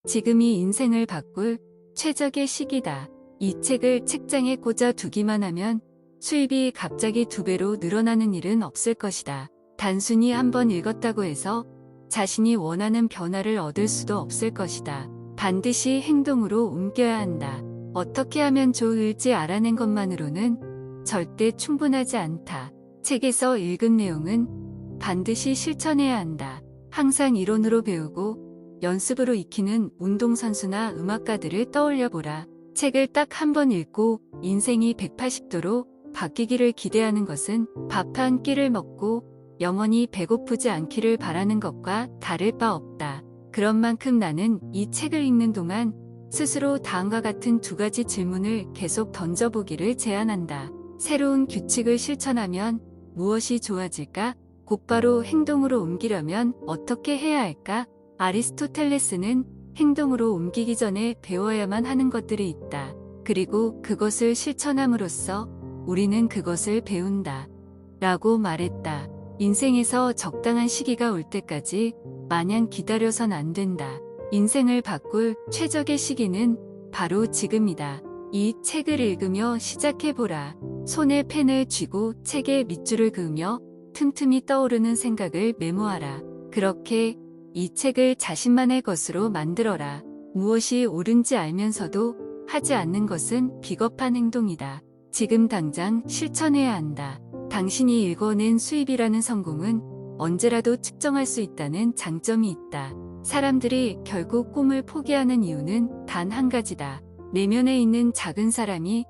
지금이 인생을 바꿀 최적의 시기다. 이 책을 책장에 꽂아 두기만 하면 수입이 갑자기 2배로 늘어나는 일은 없을 것이다. 단순히 한번 읽었다고 해서 자신이 원하는 변화를 얻을 수도 없을 것이다. 반드시 행동으로 옮겨야 한다. 어떻게 하면 좋을지 알아낸 것만으로는 절대 충분하지 않다. 책에서 읽은 내용은 반드시 실천해야 한다. 항상 이론으로 배우고 연습으로 익히는 운동선수나 음악가들을 떠올려보라. 책을 딱 한 번 읽고 인생이 180도로 바뀌기를 기대하는 것은 밥 한 끼를 먹고 영원히 배고프지 않기를 바라는 것과 다를 바 없다. 그런 만큼 나는 이 책을 읽는 동안 스스로 다음과 같은 2가지 질문을 계속 던져보기를 제안한다. 새로운 규칙을 실천하면 무엇이 좋아질까? 곧바로 행동으로 옮기려면 어떻게 해야 할까? 아리스토텔레스는 행동으로 옮기기 전에 배워야만 하는 것들이 있다. 그리고 그것을 실천함으로써 우리는 그것을 배운다. 라고 말했다. 인생에서 적당한 시기가 올 때까지 마냥 기다려선 안 된다. 인생을 바꿀 최적의 시기는 바로 지금이다. 이 책을 읽으며 시작해보라. 손에 펜을 쥐고 책에 밑줄을 그으며 틈틈이 떠오르는 생각을 메모하라. 그렇게 이 책을 자신만의 것으로 만들어라. 무엇이 옳은지 알면서도 하지 않는 것은 비겁한 행동이다. 지금 당장 실천해야 한다. 당신이 읽어낸 수입이라는 성공은 언제라도 측정할 수 있다는 장점이 있다. 사람들이 결국 꿈을 포기하는 이유는 단 한 가지다. 내면에 있는 작은 사람이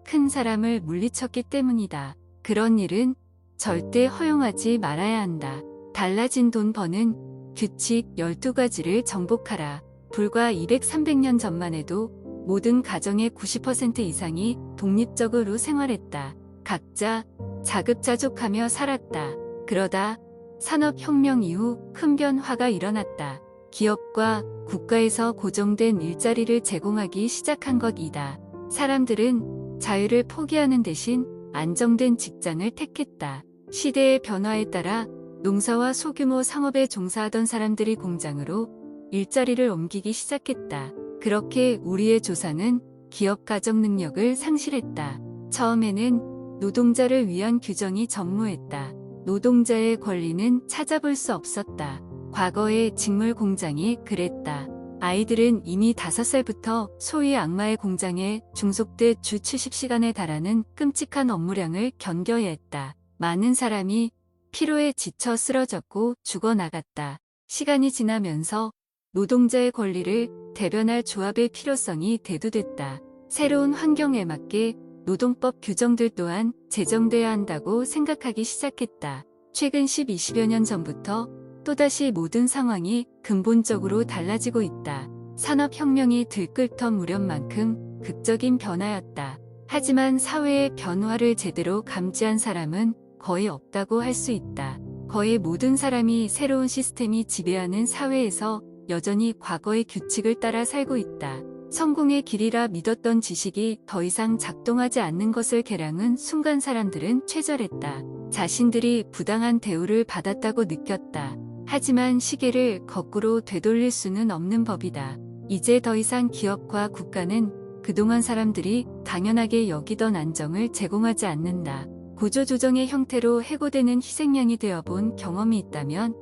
큰 사람을 물리쳤기 때문이다. 그런 일은 절대 허용하지 말아야 한다. 달라진 돈 버는 규칙 12가지를 정복하라. 불과 200, 300년 전만 해도 모든 가정의 90% 이상이 독립적으로 생활했다. 각자 자급자족하며 살았다. 그러다 산업혁명 이후 큰 변화가 일어났다. 기업과 국가에서 고정된 일자리를 제공하기 시작한 것이다. 사람들은 자유를 포기하는 대신 안정된 직장을 택했다. 시대의 변화에 따라 농사와 소규모 상업에 종사하던 사람들이 공장으로 일자리를 옮기기 시작했다. 그렇게 우리의 조상은 기업 가정 능력을 상실했다. 처음에는 노동자를 위한 규정이 전무했다. 노동자의 권리는 찾아볼 수 없었다. 과거의 직물 공장이 그랬다. 아이들은 이미 5살부터 소위 악마의 공장에 중속돼 주 70시간에 달하는 끔찍한 업무량을 견뎌야 했다. 많은 사람이 피로에 지쳐 쓰러졌고 죽어나갔다. 시간이 지나면서 노동자의 권리를 대변할 조합의 필요성이 대두됐다. 새로운 환경에 맞게 노동법 규정들 또한 제정돼야 한다고 생각하기 시작했다. 최근 10, 20여 년 전부터 또다시 모든 상황이 근본적으로 달라지고 있다. 산업혁명이 들끓던 무렵만큼 극적인 변화였다. 하지만 사회의 변화를 제대로 감지한 사람은 거의 없다고 할 수 있다. 거의 모든 사람이 새로운 시스템이 지배하는 사회에서 여전히 과거의 규칙을 따라 살고 있다. 성공의 길이라 믿었던 지식이 더 이상 작동하지 않는 것을 개량한 순간 사람들은 좌절했다. 자신들이 부당한 대우를 받았다고 느꼈다. 하지만 시계를 거꾸로 되돌릴 수는 없는 법이다. 이제 더 이상 기업과 국가는 그동안 사람들이 당연하게 여기던 안정을 제공하지 않는다. 구조조정의 형태로 해고되는 희생양이 되어본 경험이 있다면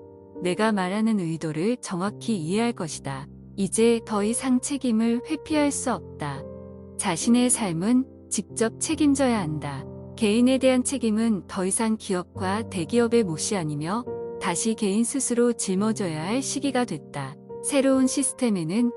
내가 말하는 의도를 정확히 이해할 것이다. 이제 더 이상 책임을 회피할 수 없다. 자신의 삶은 직접 책임져야 한다. 개인에 대한 책임은 더 이상 기업과 대기업의 몫이 아니며 다시 개인 스스로 짊어져야 할 시기가 됐다. 새로운 시스템에는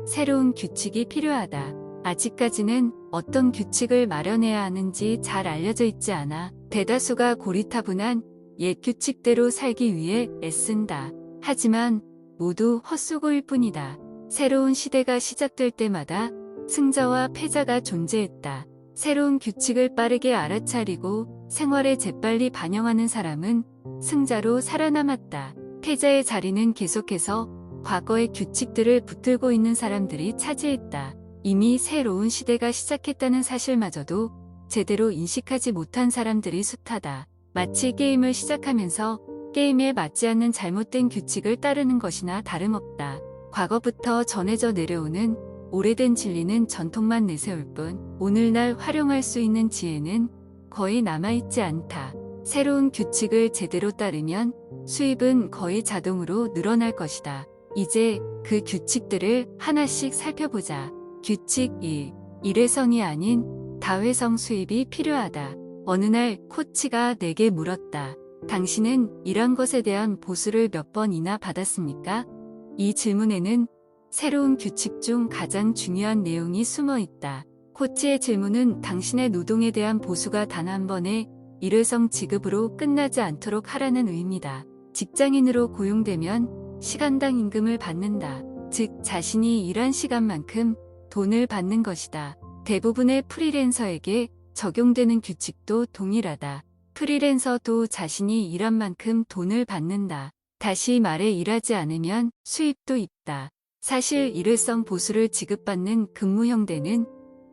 새로운 규칙이 필요하다. 아직까지는 어떤 규칙을 마련해야 하는지 잘 알려져 있지 않아 대다수가 고리타분한 옛 규칙대로 살기 위해 애쓴다. 하지만 모두 헛수고일 뿐이다. 새로운 시대가 시작될 때마다 승자와 패자가 존재했다. 새로운 규칙을 빠르게 알아차리고 생활에 재빨리 반영하는 사람은 승자로 살아남았다. 패자의 자리는 계속해서 과거의 규칙들을 붙들고 있는 사람들이 차지했다. 이미 새로운 시대가 시작했다는 사실마저도 제대로 인식하지 못한 사람들이 숱하다. 마치 게임을 시작하면서 게임에 맞지 않는 잘못된 규칙을 따르는 것이나 다름없다. 과거부터 전해져 내려오는 오래된 진리는 전통만 내세울 뿐 오늘날 활용할 수 있는 지혜는 거의 남아있지 않다. 새로운 규칙을 제대로 따르면 수입은 거의 자동으로 늘어날 것이다. 이제 그 규칙들을 하나씩 살펴보자. 규칙 1. 일회성이 아닌 다회성 수입이 필요하다. 어느 날 코치가 내게 물었다. 당신은 일한 것에 대한 보수를 몇 번이나 받았습니까? 이 질문에는 새로운 규칙 중 가장 중요한 내용이 숨어 있다. 코치의 질문은 당신의 노동에 대한 보수가 단 한 번의 일회성 지급으로 끝나지 않도록 하라는 의미다. 직장인으로 고용되면 시간당 임금을 받는다. 즉, 자신이 일한 시간만큼 돈을 받는 것이다. 대부분의 프리랜서에게 적용되는 규칙도 동일하다. 프리랜서도 자신이 일한 만큼 돈을 받는다. 다시 말해 일하지 않으면 수입도 있다. 사실 일회성 보수를 지급받는 근무형대는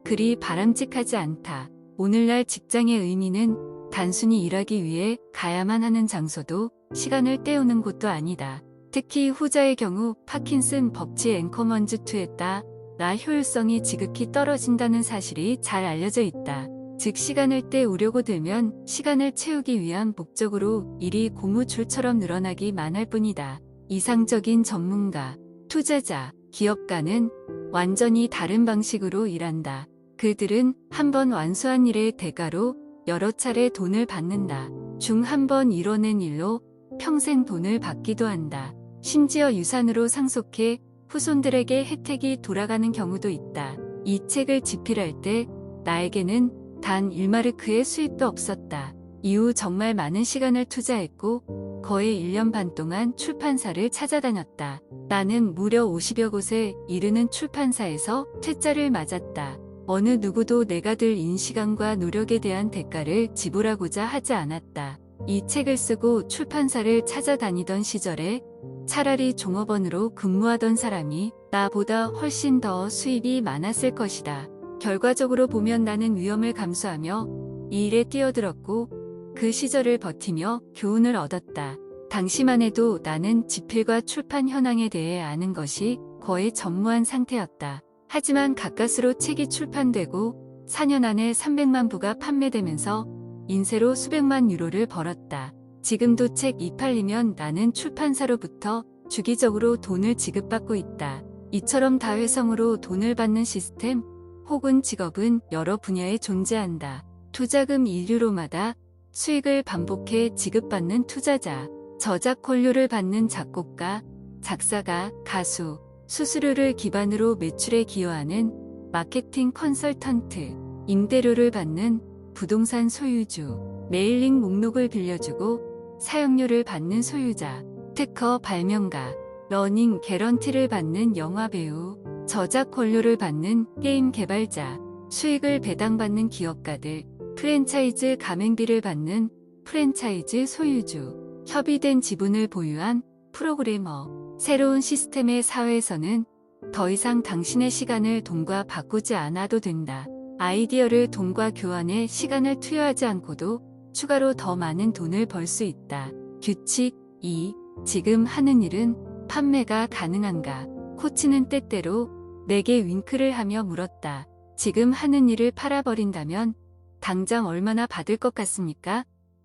그리 바람직하지 않다. 오늘날 직장의 의미는 단순히 일하기 위해 가야만 하는 장소도 시간을 때우는 곳도 아니다. 특히 후자의 경우 파킨슨 법칙 앵커먼즈2에 따라 효율성이 지극히 떨어진다는 사실이 잘 알려져 있다. 즉 시간을 때우려고 들면 시간을 채우기 위한 목적으로 일이 고무줄처럼 늘어나기만 할 뿐이다. 이상적인 전문가, 투자자, 기업가는 완전히 다른 방식으로 일한다. 그들은 한 번 완수한 일의 대가로 여러 차례 돈을 받는다. 중 한 번 이뤄낸 일로 평생 돈을 받기도 한다. 심지어 유산으로 상속해 후손들에게 혜택이 돌아가는 경우도 있다. 이 책을 집필할 때 나에게는 단 1마르크의 수입도 없었다. 이후 정말 많은 시간을 투자했고 거의 1년 반 동안 출판사를 찾아다녔다. 나는 무려 50여 곳에 이르는 출판사에서 퇴짜를 맞았다. 어느 누구도 내가 들인 시간과 노력에 대한 대가를 지불하고자 하지 않았다. 이 책을 쓰고 출판사를 찾아다니던 시절에 차라리 종업원으로 근무하던 사람이 나보다 훨씬 더 수입이 많았을 것이다. 결과적으로 보면 나는 위험을 감수하며 이 일에 뛰어들었고 그 시절을 버티며 교훈을 얻었다. 당시만 해도 나는 집필과 출판 현황에 대해 아는 것이 거의 전무한 상태였다. 하지만 가까스로 책이 출판되고 4년 안에 300만 부가 판매되면서 인쇄로 수백만 유로를 벌었다. 지금도 책이 팔리면 나는 출판사로부터 주기적으로 돈을 지급받고 있다. 이처럼 다회성으로 돈을 받는 시스템 혹은 직업은 여러 분야에 존재한다. 투자금 1유로마다 수익을 반복해 지급받는 투자자, 저작권료를 받는 작곡가, 작사가, 가수, 수수료를 기반으로 매출에 기여하는 마케팅 컨설턴트, 임대료를 받는 부동산 소유주, 메일링 목록을 빌려주고 사용료를 받는 소유자, 특허 발명가, 러닝 개런티를 받는 영화배우, 저작 권료를 받는 게임 개발자, 수익을 배당받는 기업가들, 프랜차이즈 가맹비를 받는 프랜차이즈 소유주, 협의된 지분을 보유한 프로그래머. 새로운 시스템의 사회에서는 더 이상 당신의 시간을 돈과 바꾸지 않아도 된다. 아이디어를 돈과 교환에 시간을 투여하지 않고도 추가로 더 많은 돈을 벌 수 있다. 규칙 2. 지금 하는 일은 판매가 가능한가? 코치는 때때로 내게 윙크를 하며 물었다. 지금 하는 일을 팔아버린다면 당장 얼마나 받을 것 같습니까?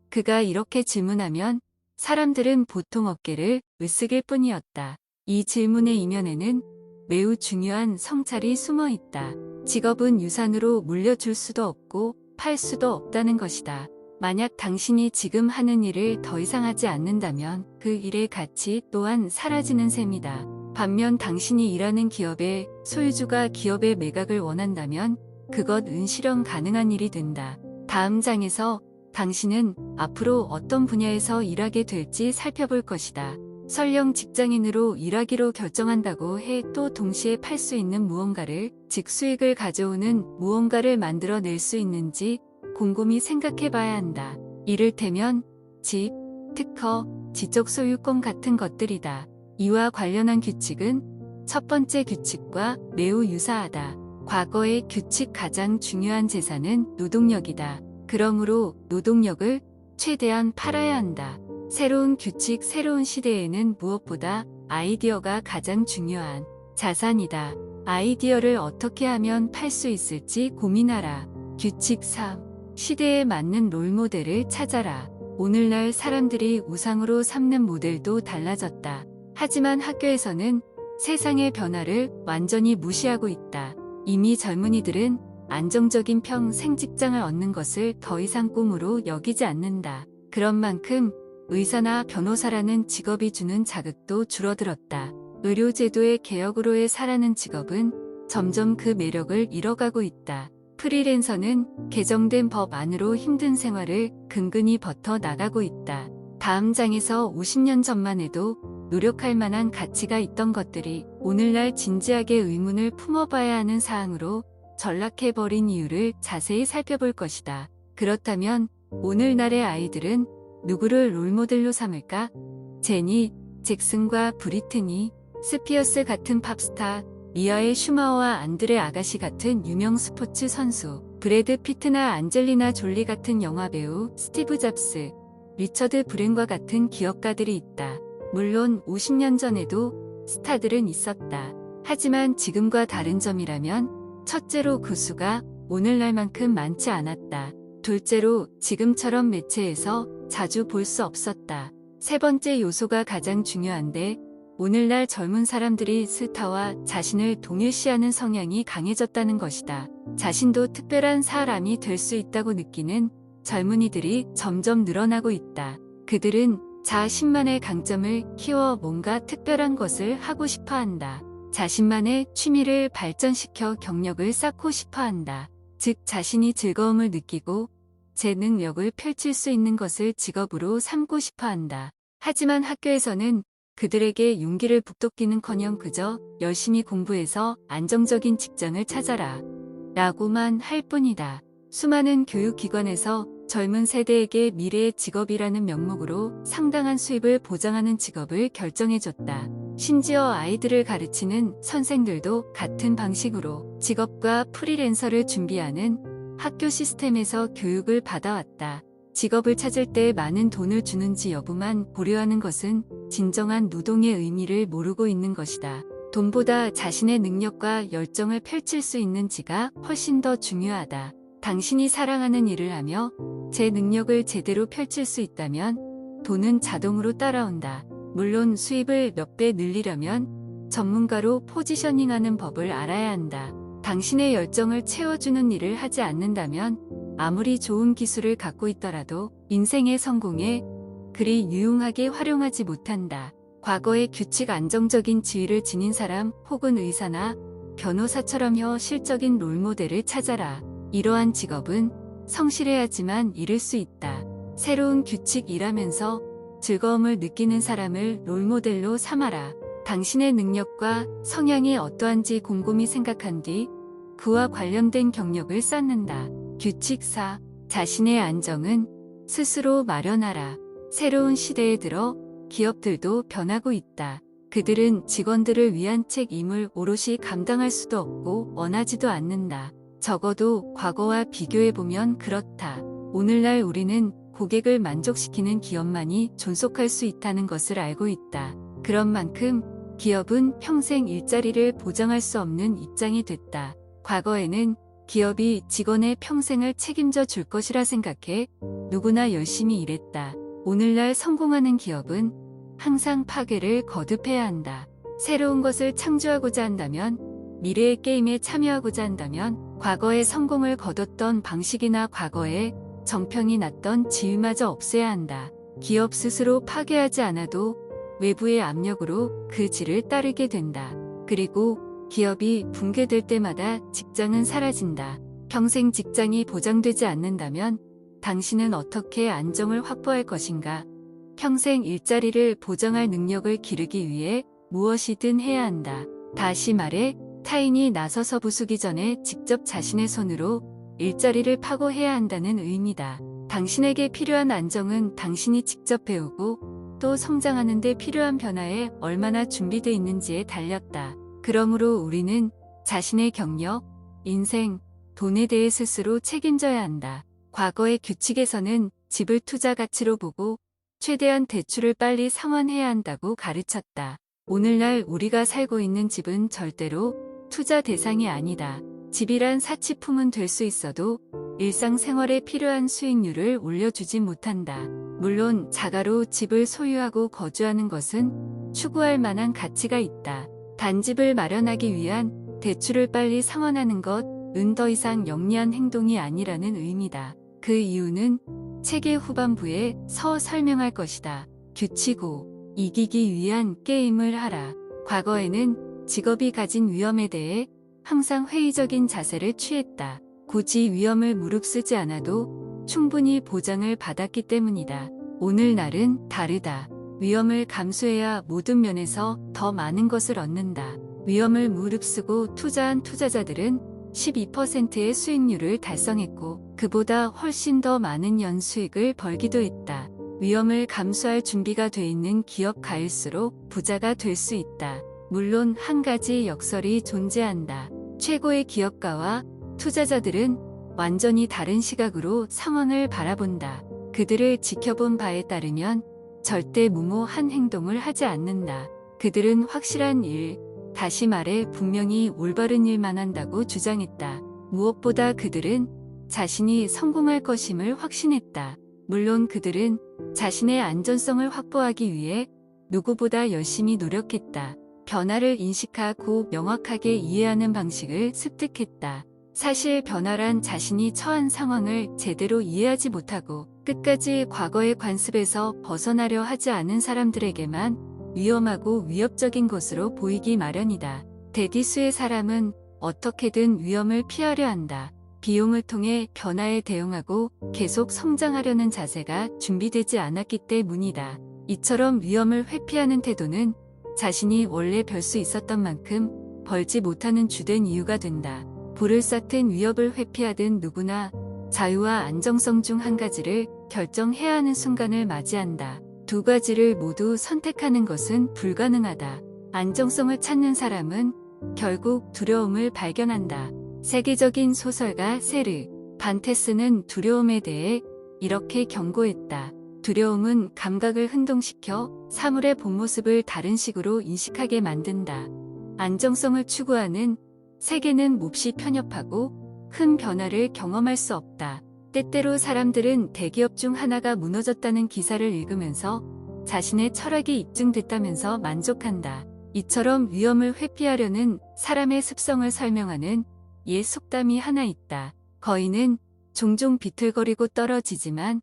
그가 이렇게 질문하면 사람들은 보통 어깨를 으쓱일 뿐이었다. 이 질문의 이면에는 매우 중요한 성찰이 숨어 있다. 직업은 유산으로 물려줄 수도 없고 팔 수도 없다는 것이다. 만약 당신이 지금 하는 일을 더 이상 하지 않는다면 그 일의 가치 또한 사라지는 셈이다. 반면 당신이 일하는 기업의 소유주가 기업의 매각을 원한다면 그것은 실현 가능한 일이 된다. 다음 장에서 당신은 앞으로 어떤 분야에서 일하게 될지 살펴볼 것이다. 설령 직장인으로 일하기로 결정한다고 해 또 동시에 팔 수 있는 무언가를, 즉 수익을 가져오는 무언가를 만들어낼 수 있는지 곰곰이 생각해 봐야 한다. 이를테면 집, 특허, 지적 소유권 같은 것들이다. 이와 관련한 규칙은 첫 번째 규칙과 매우 유사하다. 과거의 규칙 가장 중요한 재산은 노동력이다. 그러므로 노동력을 최대한 팔아야 한다. 새로운 규칙, 새로운 시대에는 무엇보다 아이디어가 가장 중요한 자산이다. 아이디어를 어떻게 하면 팔 수 있을지 고민하라. 규칙 3. 시대에 맞는 롤모델을 찾아라. 오늘날 사람들이 우상으로 삼는 모델도 달라졌다. 하지만 학교에서는 세상의 변화를 완전히 무시하고 있다. 이미 젊은이들은 안정적인 평생 직장을 얻는 것을 더 이상 꿈으로 여기지 않는다. 그런 만큼 의사나 변호사라는 직업이 주는 자극도 줄어들었다. 의료제도의 개혁으로의 사라는 직업은 점점 그 매력을 잃어가고 있다. 프리랜서는 개정된 법 안으로 힘든 생활을 근근히 버텨 나가고 있다. 다음 장에서 50년 전만 해도 노력할 만한 가치가 있던 것들이 오늘날 진지하게 의문을 품어봐야 하는 사항으로 전락해버린 이유를 자세히 살펴볼 것이다. 그렇다면 오늘날의 아이들은 누구를 롤모델로 삼을까? 제니, 잭슨과 브리트니, 스피어스 같은 팝스타, 미하엘 슈마어와 안드레 아가시 같은 유명 스포츠 선수, 브래드 피트나 안젤리나 졸리 같은 영화배우, 스티브 잡스, 리처드 브랜과 같은 기업가들이 있다. 물론 50년 전에도 스타들은 있었다. 하지만 지금과 다른 점이라면 첫째로 그 수가 오늘날만큼 많지 않았다. 둘째로 지금처럼 매체에서 자주 볼 수 없었다. 세 번째 요소가 가장 중요한데 오늘날 젊은 사람들이 스타와 자신을 동일시하는 성향이 강해졌다는 것이다. 자신도 특별한 사람이 될 수 있다고 느끼는 젊은이들이 점점 늘어나고 있다. 그들은 자신만의 강점을 키워 뭔가 특별한 것을 하고 싶어 한다. 자신만의 취미를 발전시켜 경력을 쌓고 싶어 한다. 즉 자신이 즐거움을 느끼고 제 능력을 펼칠 수 있는 것을 직업으로 삼고 싶어 한다. 하지만 학교에서는 그들에게 용기를 북돋기는커녕 그저 열심히 공부해서 안정적인 직장을 찾아라 라고만 할 뿐이다. 수많은 교육기관에서 젊은 세대에게 미래의 직업이라는 명목으로 상당한 수입을 보장하는 직업을 결정해줬다. 심지어 아이들을 가르치는 선생들도 같은 방식으로 직업과 프리랜서를 준비하는 학교 시스템에서 교육을 받아왔다. 직업을 찾을 때 많은 돈을 주는지 여부만 고려하는 것은 진정한 노동의 의미를 모르고 있는 것이다. 돈보다 자신의 능력과 열정을 펼칠 수 있는지가 훨씬 더 중요하다. 당신이 사랑하는 일을 하며 제 능력을 제대로 펼칠 수 있다면 돈은 자동으로 따라온다. 물론 수입을 몇 배 늘리려면 전문가로 포지셔닝하는 법을 알아야 한다. 당신의 열정을 채워주는 일을 하지 않는다면 아무리 좋은 기술을 갖고 있더라도 인생의 성공에 그리 유용하게 활용하지 못한다. 과거의 규칙 안정적인 지위를 지닌 사람 혹은 의사나 변호사처럼요 실적인 롤모델을 찾아라. 이러한 직업은 성실해야지만 이룰 수 있다. 새로운 규칙 일하면서 즐거움을 느끼는 사람을 롤모델로 삼아라. 당신의 능력과 성향이 어떠한지 곰곰이 생각한 뒤 그와 관련된 경력을 쌓는다. 규칙 4. 자신의 안정은 스스로 마련하라. 새로운 시대에 들어 기업들도 변하고 있다. 그들은 직원들을 위한 책임을 오롯이 감당할 수도 없고 원하지도 않는다. 적어도 과거와 비교해보면 그렇다. 오늘날 우리는 고객을 만족시키는 기업만이 존속할 수 있다는 것을 알고 있다. 그런 만큼 기업은 평생 일자리를 보장할 수 없는 입장이 됐다. 과거에는 기업이 직원의 평생을 책임져 줄 것이라 생각해 누구나 열심히 일했다. 오늘날 성공하는 기업은 항상 파괴를 거듭해야 한다. 새로운 것을 창조하고자 한다면, 미래의 게임에 참여하고자 한다면 과거의 성공을 거뒀던 방식이나 과거에 정평이 났던 지위마저 없애야 한다. 기업 스스로 파괴하지 않아도 외부의 압력으로 그 질을 따르게 된다. 그리고 기업이 붕괴될 때마다 직장은 사라진다. 평생 직장이 보장되지 않는다면 당신은 어떻게 안정을 확보할 것인가? 평생 일자리를 보장할 능력을 기르기 위해 무엇이든 해야 한다. 다시 말해 타인이 나서서 부수기 전에 직접 자신의 손으로 일자리를 파고해야 한다는 의미다. 당신에게 필요한 안정은 당신이 직접 배우고 또 성장하는 데 필요한 변화에 얼마나 준비되어 있는지에 달렸다. 그러므로 우리는 자신의 경력, 인생, 돈에 대해 스스로 책임져야 한다. 과거의 규칙에서는 집을 투자 가치로 보고 최대한 대출을 빨리 상환해야 한다고 가르쳤다. 오늘날 우리가 살고 있는 집은 절대로 투자 대상이 아니다. 집이란 사치품은 될 수 있어도 일상생활에 필요한 수익률을 올려주지 못한다. 물론 자가로 집을 소유하고 거주하는 것은 추구할 만한 가치가 있다. 단집을 마련하기 위한 대출을 빨리 상환하는 것은 더 이상 영리한 행동이 아니라는 의미다. 그 이유는 책의 후반부에 설명할 것이다. 규칙 5. 이기기 위한 게임을 하라. 과거에는 직업이 가진 위험에 대해 항상 회의적인 자세를 취했다. 굳이 위험을 무릅쓰지 않아도 충분히 보장을 받았기 때문이다. 오늘날은 다르다. 위험을 감수해야 모든 면에서 더 많은 것을 얻는다. 위험을 무릅쓰고 투자한 투자자들은 12%의 수익률을 달성했고 그보다 훨씬 더 많은 연수익을 벌기도 했다. 위험을 감수할 준비가 돼 있는 기업 가일수록 부자가 될 수 있다. 물론 한 가지 역설이 존재한다. 최고의 기업가와 투자자들은 완전히 다른 시각으로 상황을 바라본다. 그들을 지켜본 바에 따르면 절대 무모한 행동을 하지 않는다. 그들은 확실한 일, 다시 말해 분명히 올바른 일만 한다고 주장했다. 무엇보다 그들은 자신이 성공할 것임을 확신했다. 물론 그들은 자신의 안전성을 확보하기 위해 누구보다 열심히 노력했다. 변화를 인식하고 명확하게 이해하는 방식을 습득했다. 사실 변화란 자신이 처한 상황을 제대로 이해하지 못하고 끝까지 과거의 관습에서 벗어나려 하지 않은 사람들에게만 위험하고 위협적인 것으로 보이기 마련이다. 대다수의 사람은 어떻게든 위험을 피하려 한다. 비용을 통해 변화에 대응하고 계속 성장하려는 자세가 준비되지 않았기 때문이다. 이처럼 위험을 회피하는 태도는 자신이 원래 벌 수 있었던 만큼 벌지 못하는 주된 이유가 된다. 불을 쐈든 위협을 회피하든 누구나 자유와 안정성 중 한 가지를 결정해야 하는 순간을 맞이한다. 두 가지를 모두 선택하는 것은 불가능하다. 안정성을 찾는 사람은 결국 두려움을 발견한다. 세계적인 소설가 세르 반테스는 두려움에 대해 이렇게 경고했다. 두려움은 감각을 흔동시켜 사물의 본 모습을 다른 식으로 인식하게 만든다. 안정성을 추구하는 세계는 몹시 편협하고 큰 변화를 경험할 수 없다. 때때로 사람들은 대기업 중 하나가 무너졌다는 기사를 읽으면서 자신의 철학이 입증됐다면서 만족한다. 이처럼 위험을 회피하려는 사람의 습성을 설명하는 옛 속담이 하나 있다. 거인은 종종 비틀거리고 떨어지지만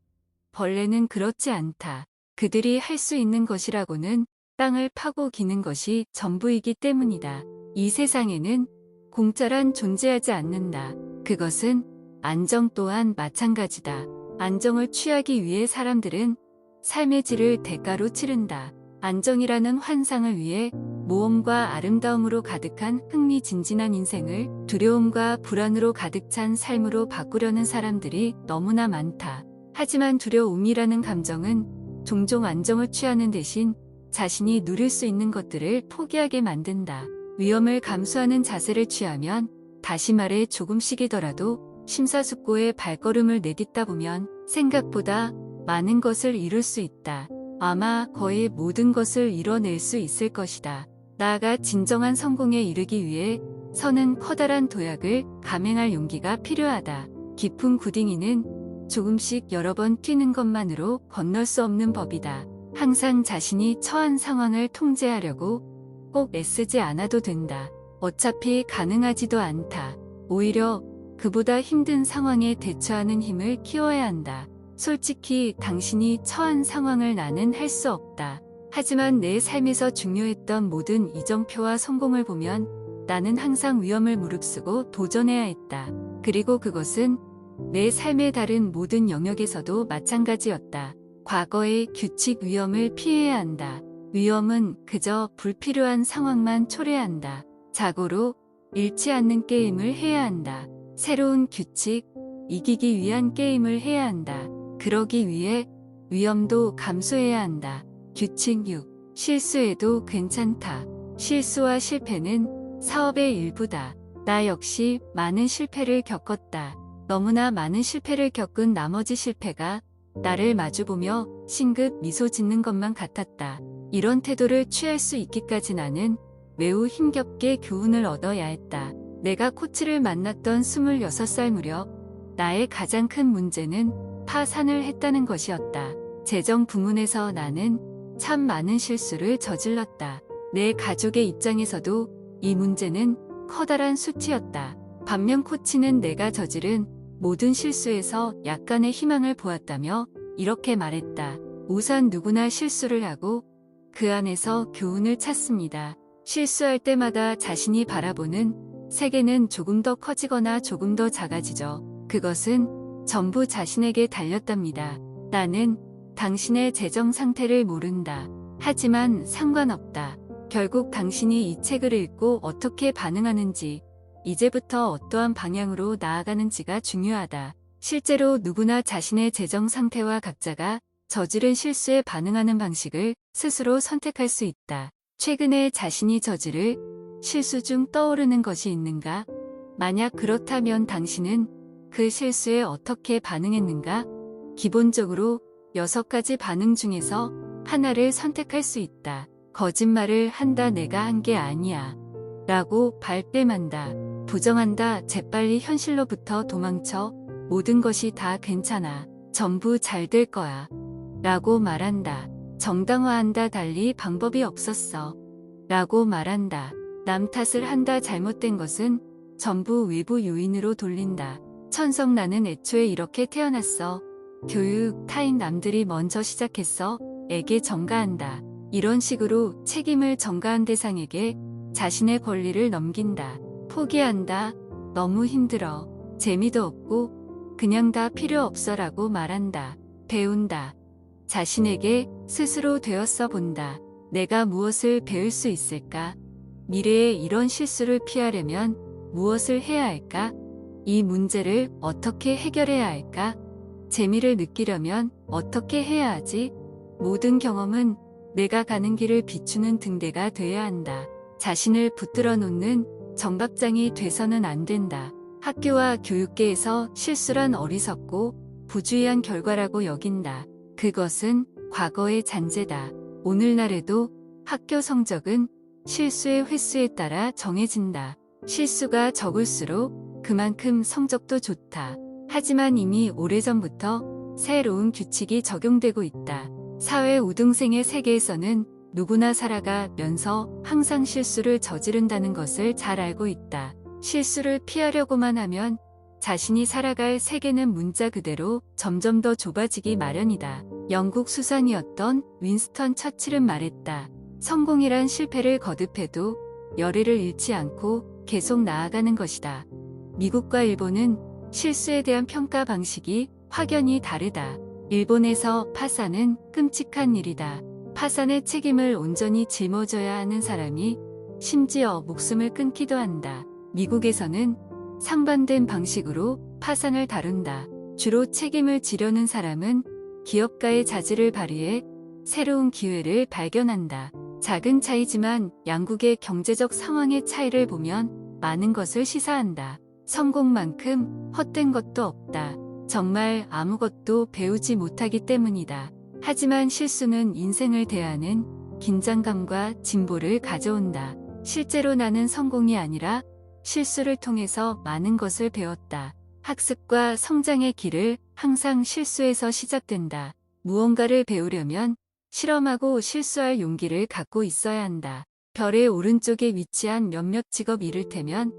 벌레는 그렇지 않다. 그들이 할 수 있는 것이라고는 땅을 파고 기는 것이 전부이기 때문이다. 이 세상에는 공짜란 존재하지 않는다. 그것은 안정 또한 마찬가지다. 안정을 취하기 위해 사람들은 삶의 질을 대가로 치른다. 안정이라는 환상을 위해 모험과 아름다움으로 가득한 흥미진진한 인생을 두려움과 불안으로 가득 찬 삶으로 바꾸려는 사람들이 너무나 많다. 하지만 두려움이라는 감정은 종종 안정을 취하는 대신 자신이 누릴 수 있는 것들을 포기하게 만든다. 위험을 감수하는 자세를 취하면, 다시 말해 조금씩이더라도 심사숙고의 발걸음을 내딛다 보면 생각보다 많은 것을 이룰 수 있다. 아마 거의 모든 것을 이뤄낼 수 있을 것이다. 나아가 진정한 성공에 이르기 위해 서는 커다란 도약을 감행할 용기가 필요하다. 깊은 구딩이는 조금씩 여러 번 뛰는 것만으로 건널 수 없는 법이다. 항상 자신이 처한 상황을 통제하려고 꼭 애쓰지 않아도 된다. 어차피 가능하지도 않다. 오히려 그보다 힘든 상황에 대처하는 힘을 키워야 한다. 솔직히 당신이 처한 상황을 나는 할 수 없다. 하지만 내 삶에서 중요했던 모든 이정표와 성공을 보면 나는 항상 위험을 무릅쓰고 도전해야 했다. 그리고 그것은 내 삶의 다른 모든 영역에서도 마찬가지였다. 과거의 규칙 위험을 피해야 한다. 위험은 그저 불필요한 상황만 초래한다. 자고로 잃지 않는 게임을 해야 한다. 새로운 규칙, 이기기 위한 게임을 해야 한다. 그러기 위해 위험도 감수해야 한다. 규칙 6. 실수해도 괜찮다. 실수와 실패는 사업의 일부다. 나 역시 많은 실패를 겪었다. 너무나 많은 실패를 겪은 나머지 실패가 나를 마주보며 싱긋 미소 짓는 것만 같았다. 이런 태도를 취할 수 있기까지 나는 매우 힘겹게 교훈을 얻어야 했다. 내가 코치를 만났던 26살 무렵 나의 가장 큰 문제는 파산을 했다는 것이었다. 재정 부문에서 나는 참 많은 실수를 저질렀다. 내 가족의 입장에서도 이 문제는 커다란 수치였다. 반면 코치는 내가 저지른 모든 실수에서 약간의 희망을 보았다며 이렇게 말했다. 우선 누구나 실수를 하고 그 안에서 교훈을 찾습니다. 실수할 때마다 자신이 바라보는 세계는 조금 더 커지거나 조금 더 작아지죠. 그것은 전부 자신에게 달렸답니다. 나는 당신의 재정 상태를 모른다. 하지만 상관없다. 결국 당신이 이 책을 읽고 어떻게 반응하는지, 이제부터 어떠한 방향으로 나아가는지가 중요하다. 실제로 누구나 자신의 재정 상태와 각자가 저지른 실수에 반응하는 방식을 스스로 선택할 수 있다. 최근에 자신이 저지를 실수 중 떠오르는 것이 있는가? 만약 그렇다면 당신은 그 실수에 어떻게 반응했는가? 기본적으로 6가지 반응 중에서 하나를 선택할 수 있다. 거짓말을 한다. 내가 한 게 아니야. 라고 발뺌한다. 부정한다. 재빨리 현실로부터 도망쳐. 모든 것이 다 괜찮아. 전부 잘 될 거야. 라고 말한다. 정당화한다. 달리 방법이 없었어. 라고 말한다. 남 탓을 한다. 잘못된 것은 전부 외부 요인으로 돌린다. 천성 나는 애초에 이렇게 태어났어. 교육, 타인 남들이 먼저 시작했어. 에게 전가한다. 이런 식으로 책임을 전가한 대상에게 자신의 권리를 넘긴다. 포기한다. 너무 힘들어. 재미도 없고 그냥 다 필요 없어라고 말한다. 배운다. 자신에게 스스로 되었어 본다. 내가 무엇을 배울 수 있을까? 미래에 이런 실수를 피하려면 무엇을 해야 할까? 이 문제를 어떻게 해결해야 할까? 재미를 느끼려면 어떻게 해야 하지? 모든 경험은 내가 가는 길을 비추는 등대가 돼야 한다. 자신을 붙들어 놓는 정박장이 돼서는 안 된다. 학교와 교육계에서 실수란 어리석고 부주의한 결과라고 여긴다. 그것은 과거의 잔재다. 오늘날에도 학교 성적은 실수의 횟수에 따라 정해진다. 실수가 적을수록 그만큼 성적도 좋다. 하지만 이미 오래전부터 새로운 규칙이 적용되고 있다. 사회 우등생의 세계에서는 누구나 살아가면서 항상 실수를 저지른다는 것을 잘 알고 있다. 실수를 피하려고만 하면 자신이 살아갈 세계는 문자 그대로 점점 더 좁아지기 마련이다. 영국 수산이었던 윈스턴 처칠은 말했다. 성공이란 실패를 거듭해도 열의를 잃지 않고 계속 나아가는 것이다. 미국과 일본은 실수에 대한 평가 방식이 확연히 다르다. 일본에서 파산은 끔찍한 일이다. 파산의 책임을 온전히 짊어져야 하는 사람이 심지어 목숨을 끊기도 한다. 미국에서는 상반된 방식으로 파산을 다룬다. 주로 책임을 지려는 사람은 기업가의 자질을 발휘해 새로운 기회를 발견한다. 작은 차이지만 양국의 경제적 상황의 차이를 보면 많은 것을 시사한다. 성공만큼 헛된 것도 없다. 정말 아무것도 배우지 못하기 때문이다. 하지만 실수는 인생을 대하는 긴장감과 진보를 가져온다. 실제로 나는 성공이 아니라 실수를 통해서 많은 것을 배웠다. 학습과 성장의 길을 항상 실수에서 시작된다. 무언가를 배우려면 실험하고 실수할 용기를 갖고 있어야 한다. 별의 오른쪽에 위치한 몇몇 직업 이를테면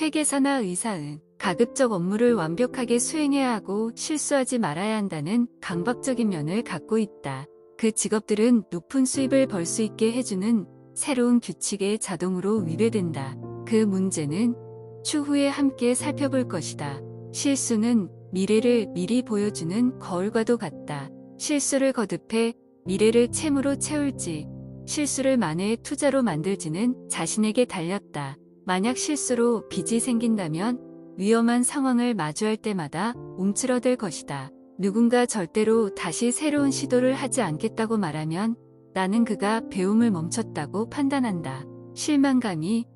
회계사나 의사은 가급적 업무를 완벽하게 수행해야 하고 실수하지 말아야 한다는 강박적인 면을 갖고 있다. 그 직업들은 높은 수입을 벌 수 있게 해주는 새로운 규칙에 자동으로 위배된다. 그 문제는 추후에 함께 살펴볼 것이다. 실수는 미래를 미리 보여주는 거울과도 같다. 실수를 거듭해 미래를 채무로 채울지, 실수를 만회의 투자로 만들지는 자신에게 달렸다. 만약 실수로 빚이 생긴다면 위험한 상황을 마주할 때마다 움츠러들 것이다. 누군가 절대로 다시 새로운 시도를 하지 않겠다고 말하면 나는 그가 배움을 멈췄다고 판단한다. 실망감이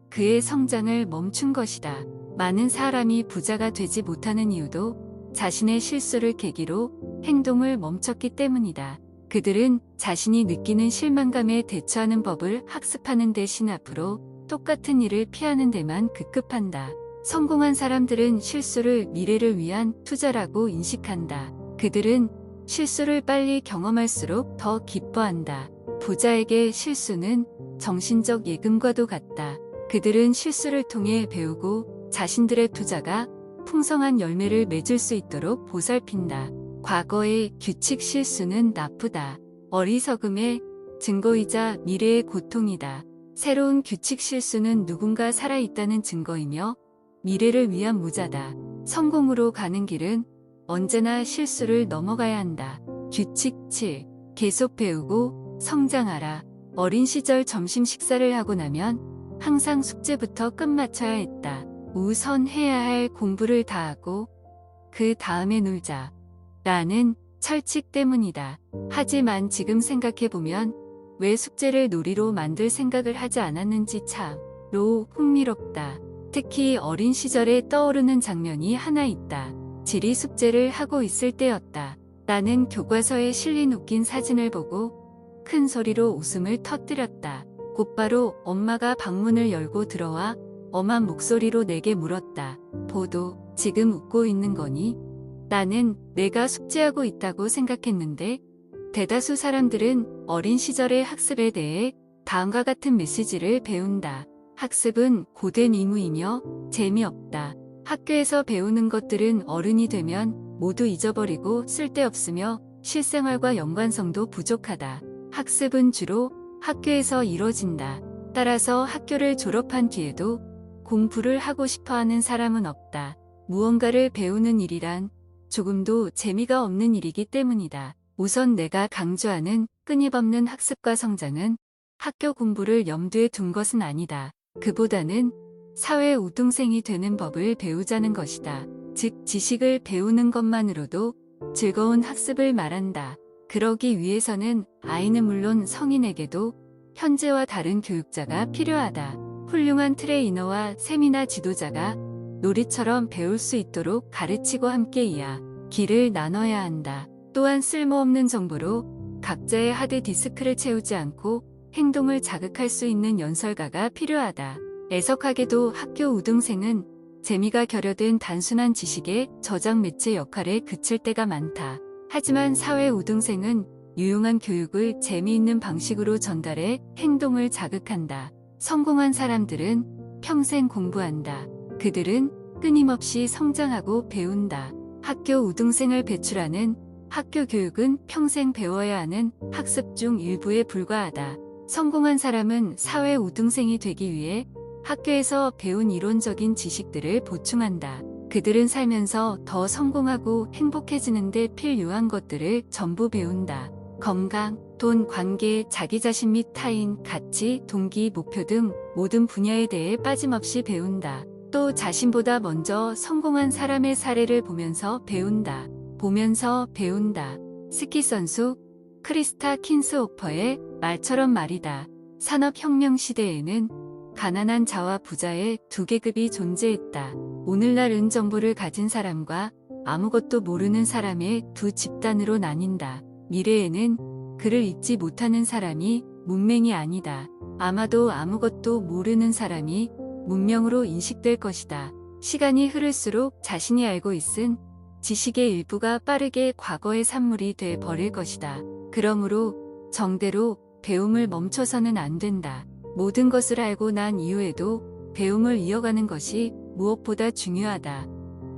그의 성장을 멈춘 것이다. 많은 사람이 부자가 되지 못하는 이유도 자신의 실수를 계기로 행동을 멈췄기 때문이다. 그들은 자신이 느끼는 실망감에 대처하는 법을 학습하는 대신 앞으로 똑같은 일을 피하는 데만 급급한다. 성공한 사람들은 실수를 미래를 위한 투자라고 인식한다. 그들은 실수를 빨리 경험할수록 더 기뻐한다. 부자에게 실수는 정신적 예금과도 같다. 그들은 실수를 통해 배우고 자신들의 투자가 풍성한 열매를 맺을 수 있도록 보살핀다. 과거의 규칙 실수는 나쁘다. 어리석음의 증거이자 미래의 고통이다. 새로운 규칙 실수는 누군가 살아있다는 증거이며 미래를 위한 무자다. 성공으로 가는 길은 언제나 실수를 넘어가야 한다. 규칙 7. 계속 배우고 성장하라. 어린 시절 점심 식사를 하고 나면 항상 숙제부터 끝마쳐야 했다. 우선 해야 할 공부를 다 하고 그 다음에 놀자. 라는 철칙 때문이다. 하지만 지금 생각해보면 왜 숙제를 놀이로 만들 생각을 하지 않았는지 참로 흥미롭다. 특히 어린 시절에 떠오르는 장면이 하나 있다. 지리 숙제를 하고 있을 때였다. 나는 교과서에 실린 웃긴 사진을 보고 큰 소리로 웃음을 터뜨렸다. 곧바로 엄마가 방문을 열고 들어와 엄한 목소리로 내게 물었다. 보도, 지금 웃고 있는 거니? 나는 내가 숙제하고 있다고 생각했는데 대다수 사람들은 어린 시절의 학습에 대해 다음과 같은 메시지를 배운다. 학습은 고된 의무이며 재미없다. 학교에서 배우는 것들은 어른이 되면 모두 잊어버리고 쓸데없으며 실생활과 연관성도 부족하다. 학습은 주로 학교에서 이뤄진다. 따라서 학교를 졸업한 뒤에도 공부를 하고 싶어하는 사람은 없다. 무언가를 배우는 일이란 조금도 재미가 없는 일이기 때문이다. 우선 내가 강조하는 끊임없는 학습과 성장은 학교 공부를 염두에 둔 것은 아니다. 그보다는 사회 우등생이 되는 법을 배우자는 것이다. 즉 지식을 배우는 것만으로도 즐거운 학습을 말한다. 그러기 위해서는 아이는 물론 성인에게도 현재와 다른 교육자가 필요하다. 훌륭한 트레이너와 세미나 지도자가 놀이처럼 배울 수 있도록 가르치고 함께 이야기를 나눠야 한다. 또한 쓸모없는 정보로 각자의 하드디스크를 채우지 않고 행동을 자극할 수 있는 연설가가 필요하다. 애석하게도 학교 우등생은 재미가 결여된 단순한 지식의 저장 매체 역할에 그칠 때가 많다. 하지만 사회 우등생은 유용한 교육을 재미있는 방식으로 전달해 행동을 자극한다. 성공한 사람들은 평생 공부한다. 그들은 끊임없이 성장하고 배운다. 학교 우등생을 배출하는 학교 교육은 평생 배워야 하는 학습 중 일부에 불과하다. 성공한 사람은 사회 우등생이 되기 위해 학교에서 배운 이론적인 지식들을 보충한다. 그들은 살면서 더 성공하고 행복해지는 데 필요한 것들을 전부 배운다. 건강, 돈, 관계, 자기 자신 및 타인, 가치, 동기, 목표 등 모든 분야에 대해 빠짐없이 배운다. 또 자신보다 먼저 성공한 사람의 사례를 보면서 배운다. 보면서 배운다. 스키 선수 크리스타 킨스호퍼의 말처럼 말이다. 산업혁명 시대에는 가난한 자와 부자의 두 계급이 존재했다. 오늘날 정보를 가진 사람과 아무것도 모르는 사람의 두 집단으로 나뉜다. 미래에는 그를 잊지 못하는 사람이 문맹이 아니다. 아마도 아무것도 모르는 사람이 문명으로 인식될 것이다. 시간이 흐를수록 자신이 알고 있은 지식의 일부가 빠르게 과거의 산물이 돼 버릴 것이다. 그러므로 정대로 배움을 멈춰서는 안 된다. 모든 것을 알고 난 이후에도 배움을 이어가는 것이 무엇보다 중요하다.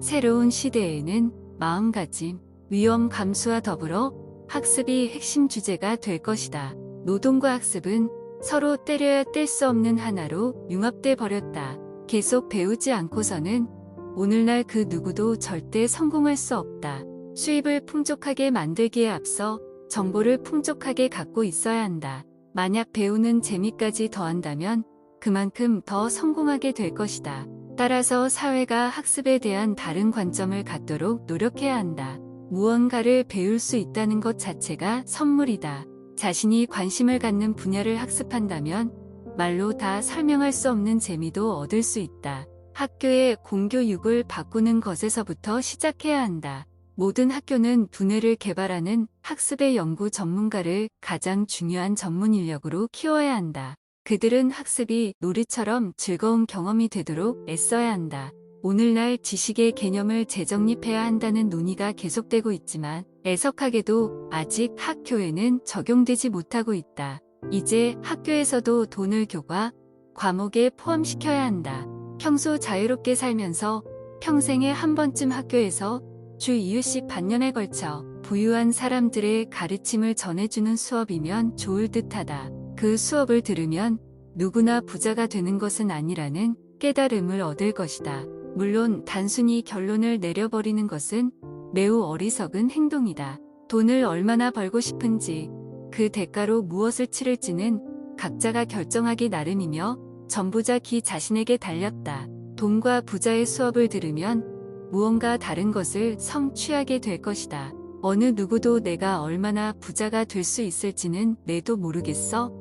새로운 시대에는 마음가짐, 위험 감수와 더불어 학습이 핵심 주제가 될 것이다. 노동과 학습은 서로 때려야 뗄 수 없는 하나로 융합돼 버렸다. 계속 배우지 않고서는 오늘날 그 누구도 절대 성공할 수 없다. 수입을 풍족하게 만들기에 앞서 정보를 풍족하게 갖고 있어야 한다. 만약 배우는 재미까지 더한다면 그만큼 더 성공하게 될 것이다. 따라서 사회가 학습에 대한 다른 관점을 갖도록 노력해야 한다. 무언가를 배울 수 있다는 것 자체가 선물이다. 자신이 관심을 갖는 분야를 학습한다면 말로 다 설명할 수 없는 재미도 얻을 수 있다. 학교의 공교육을 바꾸는 것에서부터 시작해야 한다. 모든 학교는 두뇌를 개발하는 학습의 연구 전문가를 가장 중요한 전문 인력으로 키워야 한다. 그들은 학습이 놀이처럼 즐거운 경험이 되도록 애써야 한다. 오늘날 지식의 개념을 재정립해야 한다는 논의가 계속되고 있지만 애석하게도 아직 학교에는 적용되지 못하고 있다. 이제 학교에서도 돈을 교과, 과목에 포함시켜야 한다. 평소 자유롭게 살면서 평생에 한 번쯤 학교에서 주 2회씩 반년에 걸쳐 부유한 사람들의 가르침을 전해주는 수업이면 좋을 듯하다. 그 수업을 들으면 누구나 부자가 되는 것은 아니라는 깨달음을 얻을 것이다. 물론 단순히 결론을 내려버리는 것은 매우 어리석은 행동이다. 돈을 얼마나 벌고 싶은지, 그 대가로 무엇을 치를지는 각자가 결정하기 나름이며 전부자 기 자신에게 달렸다. 돈과 부자의 수업을 들으면 무언가 다른 것을 성취하게 될 것이다. 어느 누구도 내가 얼마나 부자가 될 수 있을지는 내도 모르겠어?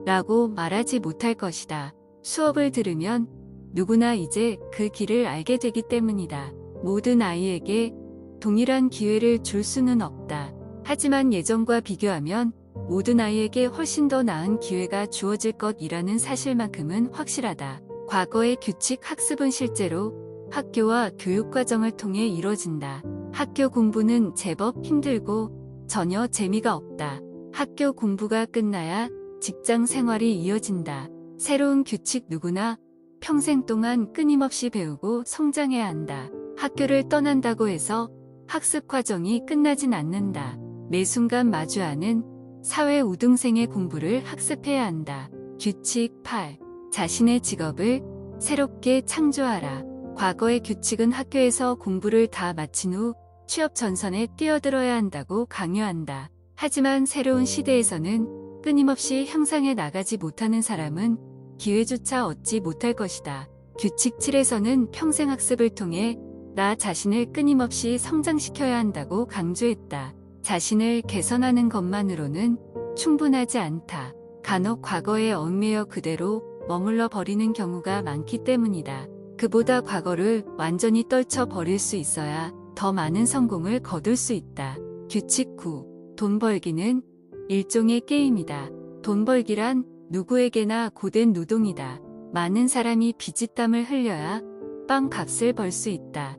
라고 말하지 못할 것이다. 수업을 들으면 누구나 이제 그 길을 알게 되기 때문이다. 모든 아이에게 동일한 기회를 줄 수는 없다. 하지만 예전과 비교하면 모든 아이에게 훨씬 더 나은 기회가 주어질 것이라는 사실만큼은 확실하다. 과거의 규칙 학습은 실제로 학교와 교육과정을 통해 이루어진다. 학교 공부는 제법 힘들고 전혀 재미가 없다. 학교 공부가 끝나야 직장 생활이 이어진다. 새로운 규칙 누구나 평생 동안 끊임없이 배우고 성장해야 한다. 학교를 떠난다고 해서 학습 과정이 끝나진 않는다. 매 순간 마주하는 사회 우등생의 공부를 학습해야 한다. 규칙 8. 자신의 직업을 새롭게 창조하라. 과거의 규칙은 학교에서 공부를 다 마친 후 취업 전선에 뛰어들어야 한다고 강요한다. 하지만 새로운 시대에서는 끊임없이 향상해 나가지 못하는 사람은 기회조차 얻지 못할 것이다. 규칙 7에서는 평생 학습을 통해 나 자신을 끊임없이 성장시켜야 한다고 강조했다. 자신을 개선하는 것만으로는 충분하지 않다. 간혹 과거에 얽매여 그대로 머물러 버리는 경우가 많기 때문이다. 그보다 과거를 완전히 떨쳐 버릴 수 있어야 더 많은 성공을 거둘 수 있다. 규칙 9. 돈 벌기는 일종의 게임이다. 돈 벌기란 누구에게나 고된 노동이다. 많은 사람이 피지땀을 흘려야 빵값을 벌 수 있다.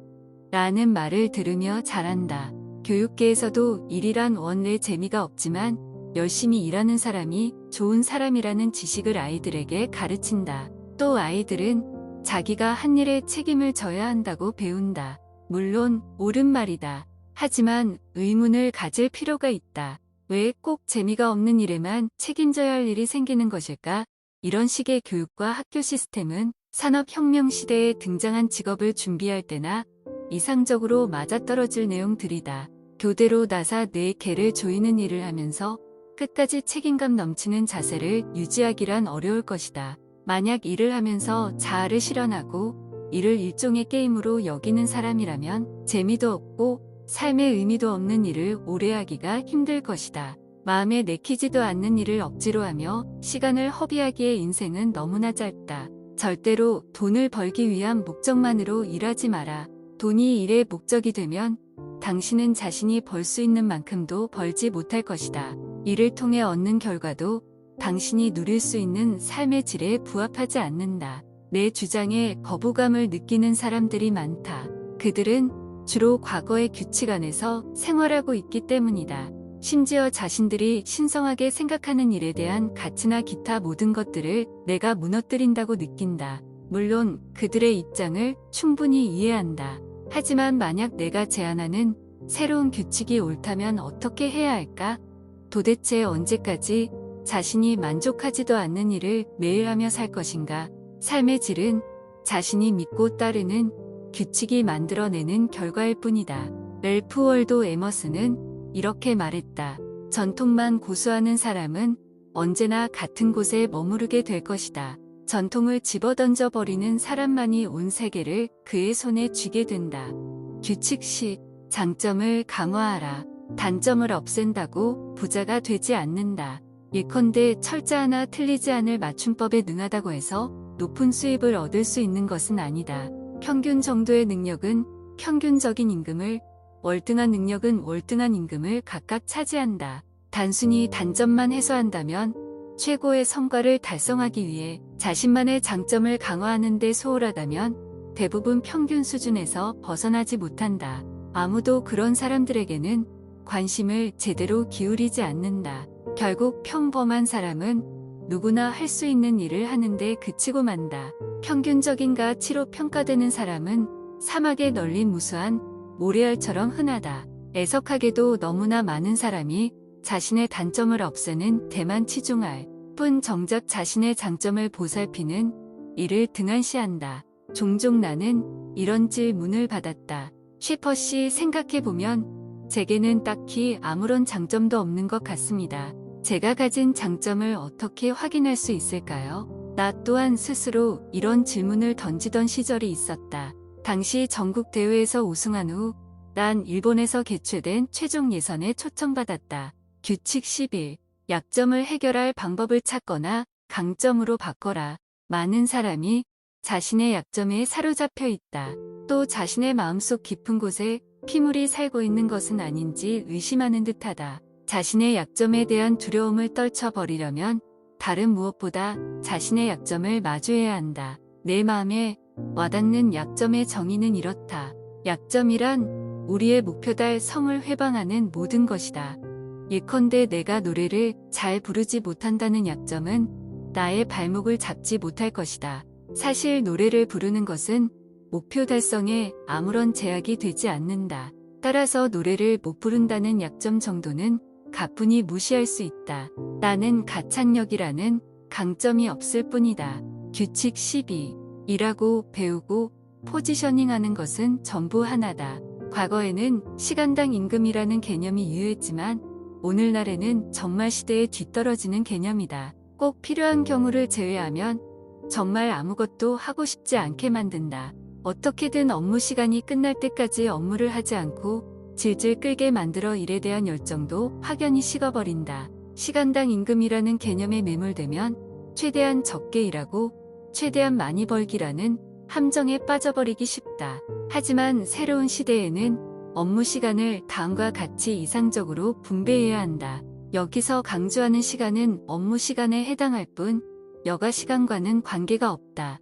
라는 말을 들으며 자란다. 교육계에서도 일이란 원래 재미가 없지만 열심히 일하는 사람이 좋은 사람이라는 지식을 아이들에게 가르친다. 또 아이들은 자기가 한 일에 책임을 져야 한다고 배운다. 물론 옳은 말이다. 하지만 의문을 가질 필요가 있다. 왜 꼭 재미가 없는 일에만 책임져야 할 일이 생기는 것일까? 이런 식의 교육과 학교 시스템은 산업혁명 시대에 등장한 직업을 준비할 때나 이상적으로 맞아떨어질 내용들이다. 교대로 나사 내 개를 조이는 일을 하면서 끝까지 책임감 넘치는 자세를 유지하기란 어려울 것이다. 만약 일을 하면서 자아를 실현하고 이를 일종의 게임으로 여기는 사람이라면 재미도 없고 삶의 의미도 없는 일을 오래 하기가 힘들 것이다. 마음에 내키지도 않는 일을 억지로 하며 시간을 허비하기에 인생은 너무나 짧다. 절대로 돈을 벌기 위한 목적만으로 일하지 마라. 돈이 일의 목적이 되면 당신은 자신이 벌 수 있는 만큼도 벌지 못할 것이다. 이를 통해 얻는 결과도 당신이 누릴 수 있는 삶의 질에 부합하지 않는다. 내 주장에 거부감을 느끼는 사람들이 많다. 그들은 주로 과거의 규칙 안에서 생활하고 있기 때문이다. 심지어 자신들이 신성하게 생각하는 일에 대한 가치나 기타 모든 것들을 내가 무너뜨린다고 느낀다. 물론 그들의 입장을 충분히 이해한다. 하지만 만약 내가 제안하는 새로운 규칙이 옳다면 어떻게 해야 할까? 도대체 언제까지 자신이 만족하지도 않는 일을 매일 하며 살 것인가? 삶의 질은 자신이 믿고 따르는 규칙이 만들어내는 결과일 뿐이다. 랠프 월도 에머슨은 이렇게 말했다. 전통만 고수하는 사람은 언제나 같은 곳에 머무르게 될 것이다. 전통을 집어던져 버리는 사람만이 온 세계를 그의 손에 쥐게 된다. 규칙 10. 장점을 강화하라. 단점을 없앤다고 부자가 되지 않는다. 예컨대 철자 하나 틀리지 않을 맞춤법에 능하다고 해서 높은 수입을 얻을 수 있는 것은 아니다. 평균 정도의 능력은 평균적인 임금을 월등한 능력은 월등한 임금을 각각 차지한다. 단순히 단점만 해소한다면 최고의 성과를 달성하기 위해 자신만의 장점을 강화하는 데 소홀하다면 대부분 평균 수준에서 벗어나지 못한다. 아무도 그런 사람들에게는 관심을 제대로 기울이지 않는다. 결국 평범한 사람은 누구나 할 수 있는 일을 하는데 그치고 만다. 평균적인 가치로 평가되는 사람은 사막에 널린 무수한 모래알처럼 흔하다. 애석하게도 너무나 많은 사람이 자신의 단점을 없애는 대만치중할 뿐 정작 자신의 장점을 보살피는 이를 등한시한다. 종종 나는 이런 질문을 받았다. 쉬퍼씨, 생각해보면 제게는 딱히 아무런 장점도 없는 것 같습니다. 제가 가진 장점을 어떻게 확인할 수 있을까요? 나 또한 스스로 이런 질문을 던지던 시절이 있었다. 당시 전국대회에서 우승한 후 난 일본에서 개최된 최종 예선에 초청받았다. 규칙 11. 약점을 해결할 방법을 찾거나 강점으로 바꿔라. 많은 사람이 자신의 약점에 사로잡혀 있다. 또 자신의 마음속 깊은 곳에 피물이 살고 있는 것은 아닌지 의심하는 듯하다. 자신의 약점에 대한 두려움을 떨쳐버리려면 다른 무엇보다 자신의 약점을 마주해야 한다. 내 마음에 와닿는 약점의 정의는 이렇다. 약점이란 우리의 목표 달성을 회방하는 모든 것이다. 예컨대 내가 노래를 잘 부르지 못한다는 약점은 나의 발목을 잡지 못할 것이다. 사실 노래를 부르는 것은 목표 달성에 아무런 제약이 되지 않는다. 따라서 노래를 못 부른다는 약점 정도는 가뿐히 무시할 수 있다. 나는 가창력이라는 강점이 없을 뿐이다. 규칙 12. 일하고 배우고 포지셔닝하는 것은 전부 하나다. 과거에는 시간당 임금이라는 개념이 유효했지만 오늘날에는 정말 시대에 뒤떨어지는 개념이다. 꼭 필요한 경우를 제외하면 정말 아무것도 하고 싶지 않게 만든다. 어떻게든 업무 시간이 끝날 때까지 업무를 하지 않고 질질 끌게 만들어 일에 대한 열정도 확연히 식어버린다. 시간당 임금이라는 개념에 매몰되면 최대한 적게 일하고 최대한 많이 벌기라는 함정에 빠져버리기 쉽다. 하지만 새로운 시대에는 업무 시간을 다음과 같이 이상적으로 분배해야 한다. 여기서 강조하는 시간은 업무 시간에 해당할 뿐 여가 시간과는 관계가 없다.